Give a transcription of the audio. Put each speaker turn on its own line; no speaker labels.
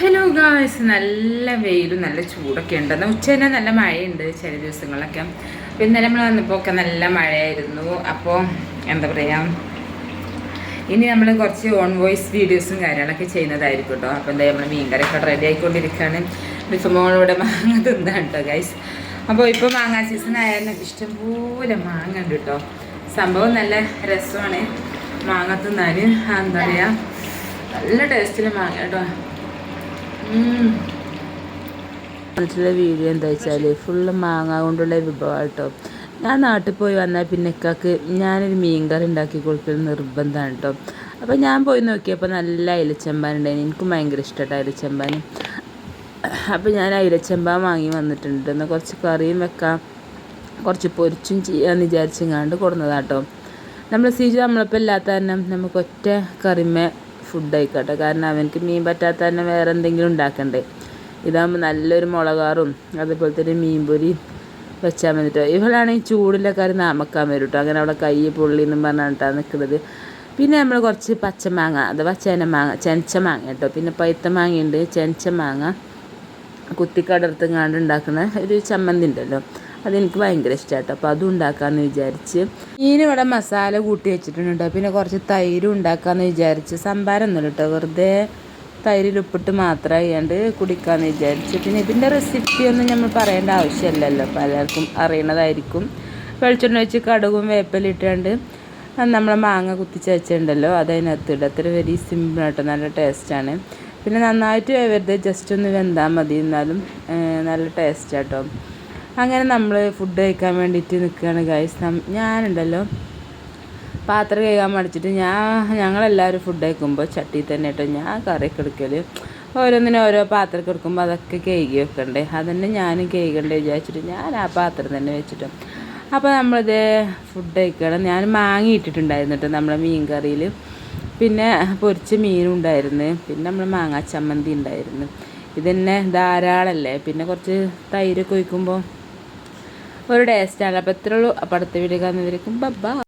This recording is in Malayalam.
ഹലോ ഗായ്സ്, നല്ല വെയിലും നല്ല ചൂടൊക്കെ ഉണ്ട്. എന്നാൽ ഉച്ച തന്നെ നല്ല മഴയുണ്ട് ചില ദിവസങ്ങളിലൊക്കെ. ഇന്നലെ നമ്മൾ വന്നപ്പോൾ ഒക്കെ നല്ല മഴയായിരുന്നു. അപ്പോൾ എന്താ പറയുക, ഇനി നമ്മൾ കുറച്ച് ഓൺ വോയിസ് വീഡിയോസും കാര്യങ്ങളൊക്കെ ചെയ്യുന്നതായിരിക്കും കേട്ടോ. അപ്പോൾ എന്താ നമ്മൾ മീൻകറിയൊക്കെ റെഡി ആയിക്കൊണ്ടിരിക്കുകയാണ്. ബിഫമോളോടെ മാങ്ങ തിന്നാണ് കേട്ടോ ഗൈസ്. അപ്പോൾ ഇപ്പോൾ മാങ്ങ സീസൺ ആയാലും ഇഷ്ടംപോലെ മാങ്ങ ഉണ്ട് കേട്ടോ. സംഭവം നല്ല രസമാണ് മാങ്ങ തിന്നാൻ. എന്താ പറയുക, നല്ല ടേസ്റ്റിൽ മാങ്ങ കേട്ടോ.
വീഡിയോ എന്താ വെച്ചാൽ ഫുള്ള് മാങ്ങ കൊണ്ടുള്ള വിഭവം കേട്ടോ. ഞാൻ നാട്ടിൽ പോയി വന്നാൽ പിന്നെ ഇക്കാക്ക് ഞാനൊരു മീൻകറി ഉണ്ടാക്കി കൊടുക്കൽ നിർബന്ധമാണ് കേട്ടോ. അപ്പോൾ ഞാൻ പോയി നോക്കിയപ്പോൾ നല്ല അയിലച്ചെമ്പാൻ ഉണ്ടായിരുന്നു. എനിക്കും ഭയങ്കര ഇഷ്ടമായിട്ട് അയിലച്ചെമ്പാൻ. അപ്പോൾ ഞാൻ അയിലച്ചെമ്പാൻ വാങ്ങി വന്നിട്ടുണ്ട്. എന്നാൽ കുറച്ച് കറിയും വെക്കാം, കുറച്ച് പൊരിച്ചും ചെയ്യാമെന്ന് വിചാരിച്ചെങ്ങാണ്ട് കൊടുന്നതാട്ടോ. നമ്മളിപ്പോൾ ഇല്ലാത്ത കാരണം നമുക്ക് ഒറ്റ കറിമേ ഫുഡ് ആയിക്കോട്ടെ. കാരണം അവനക്ക് മീൻ പറ്റാത്ത തന്നെ വേറെ എന്തെങ്കിലും ഉണ്ടാക്കണ്ടേ. ഇതാകുമ്പോൾ നല്ലൊരു മുളകാറും അതുപോലെ തന്നെ മീൻ പൊരി വെച്ചാൽ മതിട്ടോ. ഇവളാണെങ്കിൽ ചൂടിൻ്റെ കറി നാമക്കാൻ വരും കേട്ടോ. അങ്ങനെ അവിടെ കൈ പൊള്ളി എന്നും പറഞ്ഞിട്ടാണ് നിൽക്കുന്നത്. പിന്നെ നമ്മൾ കുറച്ച് പച്ചമാങ്ങ അഥവാ ചെനച്ച മാങ്ങ കേട്ടോ. പിന്നെ പഴുത്ത മാങ്ങയുണ്ട്, ചെനച്ച മാങ്ങ കുത്തിക്കടർത്തുങ്ങാണ്ട് ഉണ്ടാക്കുന്ന ഒരു ചമ്മന്തി ഉണ്ടല്ലോ, അതെനിക്ക് ഭയങ്കര ഇഷ്ടമാട്ടോ. അപ്പോൾ അതും ഉണ്ടാക്കാമെന്ന് വിചാരിച്ച് മീനിവിടെ മസാല കൂട്ടി വെച്ചിട്ടുണ്ട്. പിന്നെ കുറച്ച് തൈരും ഉണ്ടാക്കാമെന്ന് വിചാരിച്ച്. സംഭാരമൊന്നുമില്ല കേട്ടോ, വെറുതെ തൈരിൽ ഉപ്പിട്ട് മാത്രം ചെയ്യാണ്ട് കുടിക്കാമെന്ന് വിചാരിച്ച്. പിന്നെ ഇതിൻ്റെ റെസിപ്പിയൊന്നും നമ്മൾ പറയേണ്ട ആവശ്യമില്ലല്ലോ, പലർക്കും അറിയണതായിരിക്കും. വെളിച്ചെണ്ണ വെച്ച് കടുകും വേപ്പിലിട്ടാണ്ട് നമ്മളെ മാങ്ങ കുത്തിച്ച് വെച്ചിട്ടുണ്ടല്ലോ അതതിനകത്ത് ഇടുക. അത്ര വെരി സിമ്പിളാട്ടോ, നല്ല ടേസ്റ്റാണ്. പിന്നെ നന്നായിട്ട് വെറുതെ ജസ്റ്റ് ഒന്ന് വെന്താൽ മതി, എന്നാലും നല്ല ടേസ്റ്റാട്ടോ. അങ്ങനെ നമ്മൾ ഫുഡ് കഴിക്കാൻ വേണ്ടിയിട്ട് നിൽക്കുകയാണ് ഗൈസ്. ഞാനുണ്ടല്ലോ പാത്രം കഴുകാൻ മടിച്ചിട്ട് ഞങ്ങളെല്ലാവരും ഫുഡ് കഴിക്കുമ്പോൾ ചട്ടി തന്നെ കേട്ടോ ഞാൻ കറിയൊക്കെ എടുക്കൽ. ഓരോന്നിനും ഓരോ പാത്രമൊക്കെ എടുക്കുമ്പോൾ അതൊക്കെ കഴുകി വെക്കണ്ടേ, അതന്നെ ഞാനും കഴുകണ്ടേ വിചാരിച്ചിട്ട് ഞാൻ ആ പാത്രം തന്നെ വെച്ചിട്ട്. അപ്പോൾ നമ്മളിത് ഫുഡ് കഴിക്കണം. ഞാൻ മാങ്ങ ഇട്ടിട്ടുണ്ടായിരുന്നു കേട്ടോ നമ്മളെ മീൻ കറിയിൽ. പിന്നെ പൊരിച്ച മീനും ഉണ്ടായിരുന്നു. പിന്നെ നമ്മൾ മാങ്ങാ ചമ്മന്തി ഉണ്ടായിരുന്നു. ഇതന്നെ ധാരാളമല്ലേ. പിന്നെ കുറച്ച് തൈരൊക്കെ ഒഴിക്കുമ്പോൾ ഒരു ടേസ്റ്റാണ്. അപ്പോൾ ഇത്രയുള്ളൂ. അപ്പോൾ അടുത്ത വീഡിയോ കാണുന്നവരേക്കും ബൈ.